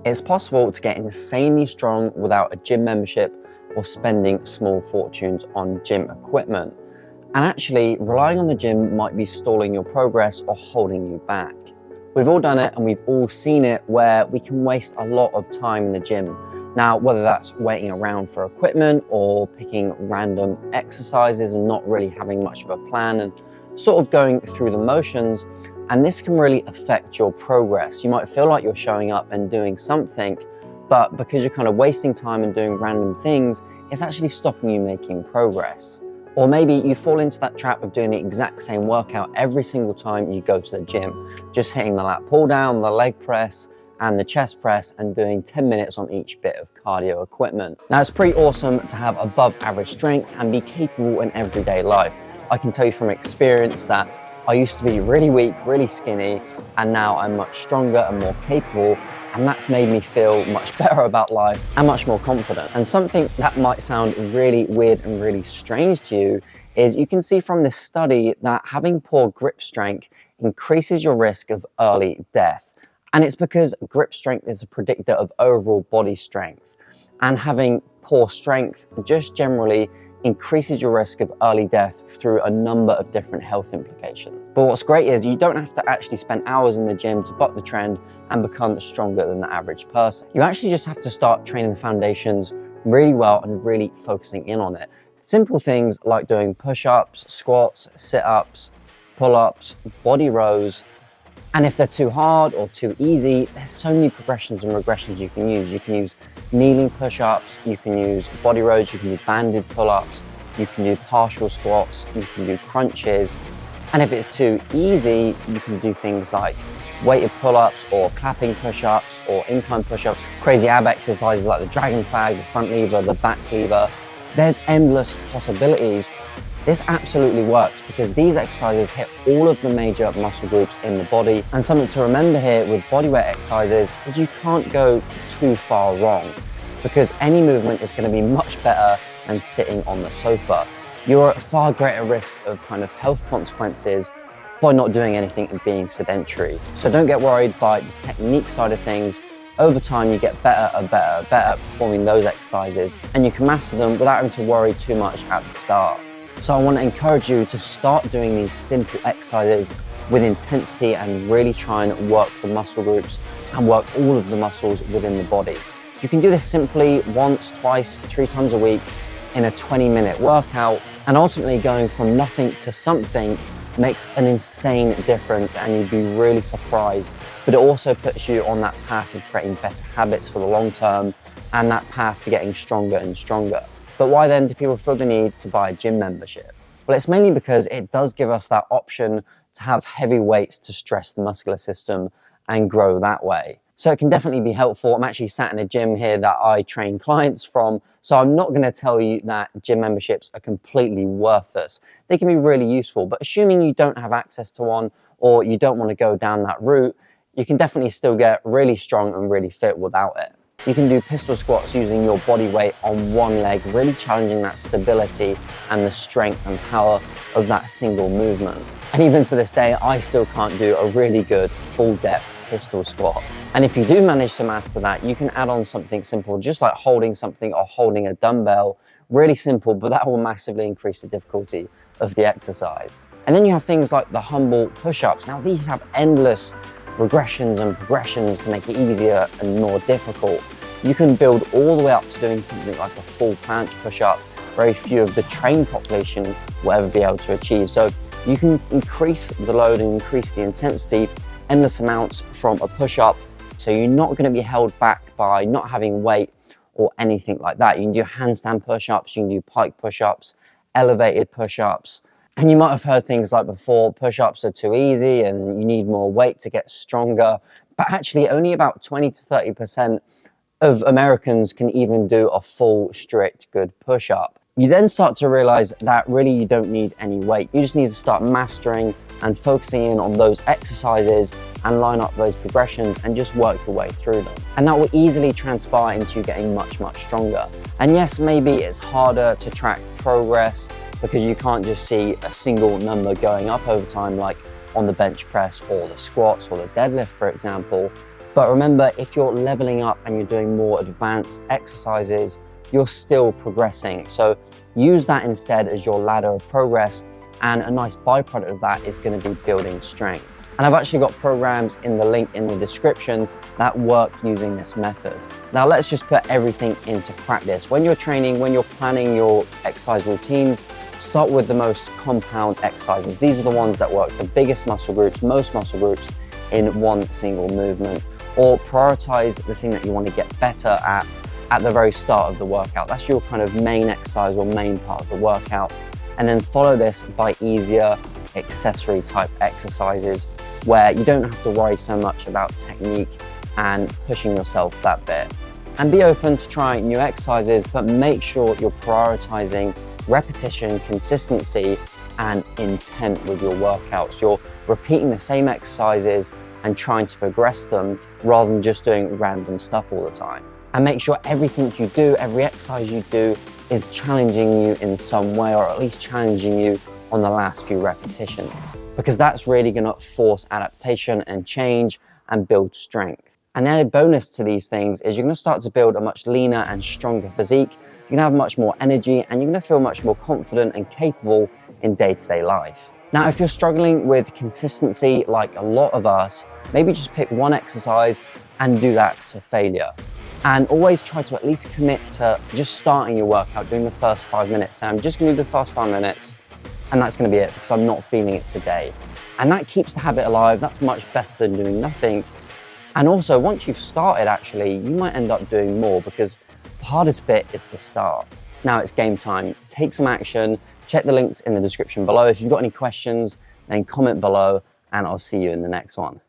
It's possible to get insanely strong without a gym membership or spending small fortunes on gym equipment. And actually, relying on the gym might be stalling your progress or holding you back. We've all done it and we've all seen it where we can waste a lot of time in the gym. Now, whether that's waiting around for equipment or picking random exercises and not really having much of a plan and sort of going through the motions, and this can really affect your progress. You might feel like you're showing up and doing something, but because you're kind of wasting time and doing random things, it's actually stopping you making progress. Or maybe you fall into that trap of doing the exact same workout every single time you go to the gym, just hitting the lat pull down, the leg press, and the chest press, and doing 10 minutes on each bit of cardio equipment. Now, it's pretty awesome to have above average strength and be capable in everyday life. I can tell you from experience that I used to be really weak, really skinny, and now I'm much stronger and more capable, and that's made me feel much better about life and much more confident. And something that might sound really weird and really strange to you is you can see from this study that having poor grip strength increases your risk of early death. And it's because grip strength is a predictor of overall body strength. And having poor strength just generally increases your risk of early death through a number of different health implications. But what's great is you don't have to actually spend hours in the gym to buck the trend and become stronger than the average person. You actually just have to start training the foundations really well and really focusing in on it. Simple things like doing push-ups, squats, sit-ups, pull-ups, body rows. And if they're too hard or too easy, there's so many progressions and regressions you can use. You can use kneeling push-ups, you can use body rows, you can do banded pull-ups, you can do partial squats, you can do crunches. And if it's too easy, you can do things like weighted pull-ups or clapping push-ups or incline push-ups, crazy ab exercises like the dragon flag, the front lever, the back lever. There's endless possibilities. This absolutely works because these exercises hit all of the major muscle groups in the body. And something to remember here with bodyweight exercises is you can't go too far wrong because any movement is going to be much better than sitting on the sofa. You're at far greater risk of kind of health consequences by not doing anything and being sedentary. So don't get worried by the technique side of things. Over time, you get better and better and better performing those exercises, and you can master them without having to worry too much at the start. So I want to encourage you to start doing these simple exercises with intensity and really try and work the muscle groups and work all of the muscles within the body. You can do this simply once, twice, 3 times a week in a 20-minute workout, and ultimately going from nothing to something makes an insane difference and you'd be really surprised. But it also puts you on that path of creating better habits for the long term and that path to getting stronger and stronger. But why then do people feel the need to buy a gym membership? Well, it's mainly because it does give us that option to have heavy weights to stress the muscular system and grow that way. So it can definitely be helpful. I'm actually sat in a gym here that I train clients from, so I'm not going to tell you that gym memberships are completely worthless. They can be really useful, but assuming you don't have access to one or you don't want to go down that route, you can definitely still get really strong and really fit without it. You can do pistol squats using your body weight on one leg, really challenging that stability and the strength and power of that single movement. And even to this day, I still can't do a really good full depth pistol squat. And if you do manage to master that, you can add on something simple, just like holding something or holding a dumbbell. Really simple, but that will massively increase the difficulty of the exercise. And then you have things like the humble push-ups. Now these have endless regressions and progressions to make it easier and more difficult. You can build all the way up to doing something like a full planche push-up. Very few of the trained population will ever be able to achieve. So you can increase the load and increase the intensity endless amounts from a push-up. So you're not going to be held back by not having weight or anything like that. You can do handstand push-ups, you can do pike push-ups, elevated push-ups. And you might have heard things like before, push-ups are too easy and you need more weight to get stronger. But actually only about 20 to 30% of Americans can even do a full, strict, good push-up. You then start to realize that really you don't need any weight. You just need to start mastering and focusing in on those exercises and line up those progressions and just work your way through them. And that will easily transpire into you getting much, much stronger. And yes, maybe it's harder to track progress because you can't just see a single number going up over time like on the bench press or the squats or the deadlift, for example. But remember, if you're leveling up and you're doing more advanced exercises, you're still progressing. So use that instead as your ladder of progress, and a nice byproduct of that is going to be building strength. And I've actually got programs in the link in the description that work using this method. Now let's just put everything into practice. When you're training, when you're planning your exercise routines, start with the most compound exercises. These are the ones that work the biggest muscle groups, most muscle groups in one single movement. Or prioritize the thing that you want to get better at the very start of the workout. That's your kind of main exercise or main part of the workout. And then follow this by easier accessory type exercises where you don't have to worry so much about technique and pushing yourself that bit. And be open to trying new exercises, but make sure you're prioritizing repetition, consistency, and intent with your workouts. You're repeating the same exercises and trying to progress them rather than just doing random stuff all the time. And make sure everything you do, every exercise you do, is challenging you in some way, or at least challenging you on the last few repetitions, because that's really going to force adaptation and change and build strength. And the added bonus to these things is you're going to start to build a much leaner and stronger physique. You're going to have much more energy, and you're going to feel much more confident and capable in day-to-day life. Now, if you're struggling with consistency like a lot of us, maybe just pick one exercise and do that to failure. And always try to at least commit to just starting your workout, doing the first 5 minutes. So I'm just going to do the first 5 minutes, and that's going to be it because I'm not feeling it today. And that keeps the habit alive. That's much better than doing nothing. And also, once you've started, actually, you might end up doing more, because the hardest bit is to start. Now it's game time. Take some action. Check the links in the description below. If you've got any questions, then comment below, and I'll see you in the next one.